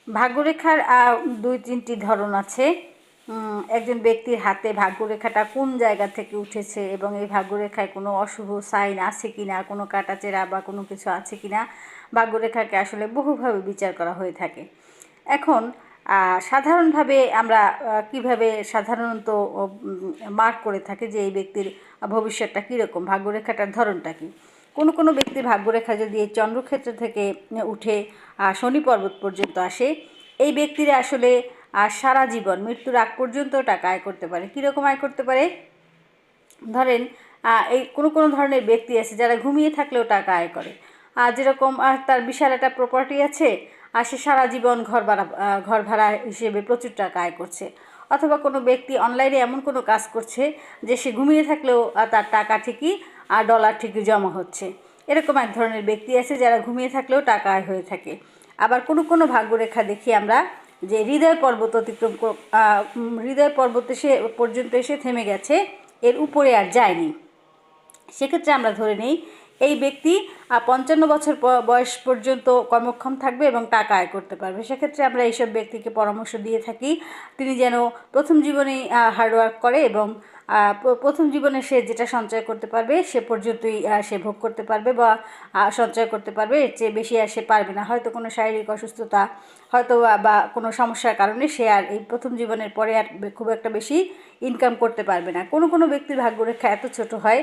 ভাগ্যরেখার দুই তিনটি ধরন আছে। একজন ব্যক্তির হাতে ভাগ্যরেখাটা কোন জায়গা থেকে উঠেছে এবং এই ভাগ্যরেখায় কোনো অশুভ সাইন আছে কিনা, কোনো কাটাচেরা বা কোনো কিছু আছে কিনা, ভাগ্যরেখাকে আসলে বহুভাবে বিচার করা হয়ে থাকে। এখন সাধারণভাবে আমরা কিভাবে সাধারণত মার্ক করে থাকি যে এই ব্যক্তির ভবিষ্যৎটা কীরকম, ভাগ্যরেখাটার ধরনটা কী। কোনো ব্যক্তির ভাগ্যরেখা যদি এই চন্দ্রক্ষেত্র থেকে উঠে শনি পর্বত পর্যন্ত আসে, এই ব্যক্তিরা আসলে সারা জীবন মৃত্যুর আগ পর্যন্ত টাকা আয় করতে পারে। কীরকম আয় করতে পারে? ধরেন এই কোনো ধরনের ব্যক্তি আছে যারা ঘুমিয়ে থাকলেও টাকা আয় করে। যেরকম তার বিশাল একটা প্রপার্টি আছে আর সে সারা জীবন ঘর ভাড়া হিসেবে প্রচুর টাকা আয় করছে। অথবা কোনো ব্যক্তি অনলাইনে এমন কোনো কাজ করছে যে সে ঘুমিয়ে থাকলেও তার টাকা ঠিকই ডলার ঠিকই জমা হচ্ছে। এরকম এক ধরনের ব্যক্তি আছে যারা ঘুমিয়ে থাকলেও টাকা আয় হয়ে থাকে। আবার কোনো ভাগ্যরেখা দেখি আমরা যে হৃদয় পর্বত পর্যন্ত এসে থেমে গেছে, এর উপরে আর যায়নি। সেক্ষেত্রে আমরা ধরে নিই এই ব্যক্তি 55 বছর বয়স পর্যন্ত কর্মক্ষম থাকবে এবং টাকা আয় করতে পারবে। সেক্ষেত্রে আমরা এইসব ব্যক্তিকে পরামর্শ দিয়ে থাকি তিনি যেন প্রথম জীবনেই হার্ডওয়ার্ক করে এবং প্রথম জীবনে সে যেটা সঞ্চয় করতে পারবে সে পর্যন্তই সে ভোগ করতে পারবে বা সঞ্চয় করতে পারবে, এর চেয়ে বেশি আর সে পারবে না। হয়তো কোনো শারীরিক অসুস্থতা, হয়তো বা কোনো সমস্যার কারণে সে আর এই প্রথম জীবনের পরে আর খুব একটা বেশি ইনকাম করতে পারবে না। কোনো ব্যক্তির ভাগ্যরেখা এত ছোট হয়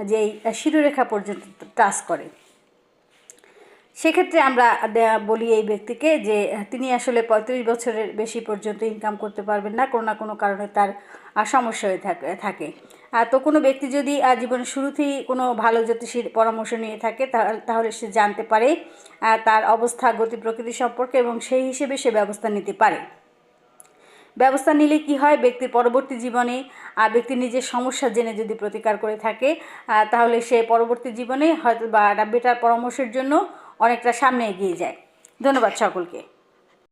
যে এই শিরোরেখা পর্যন্ত টাচ করে। সেক্ষেত্রে আমরা বলি এই ব্যক্তিকে যে তিনি আসলে 35 বছরের বেশি পর্যন্ত ইনকাম করতে পারবেন না, কোনো কারণে তার সমস্যা হয়ে থাকে। তো কোনো ব্যক্তি যদি জীবনের শুরুতেই কোনো ভালো জ্যোতিষীর পরামর্শ নিয়ে থাকে তাহলে সে জানতে পারে তার অবস্থা, গতি, প্রকৃতি সম্পর্কে এবং সেই হিসেবে সে ব্যবস্থা নিতে পারে। ব্যবস্থা নিলে কি হয়, ব্যক্তির পরবর্তী জীবনে ব্যক্তি নিজের সমস্যা জেনে যদি প্রতিকার করে থাকে তাহলে সে পরবর্তী জীবনে হয়তো বা বেটার পরামর্শের জন্য অনেকটা সামনে এগিয়ে যায়। ধন্যবাদ সকলকে।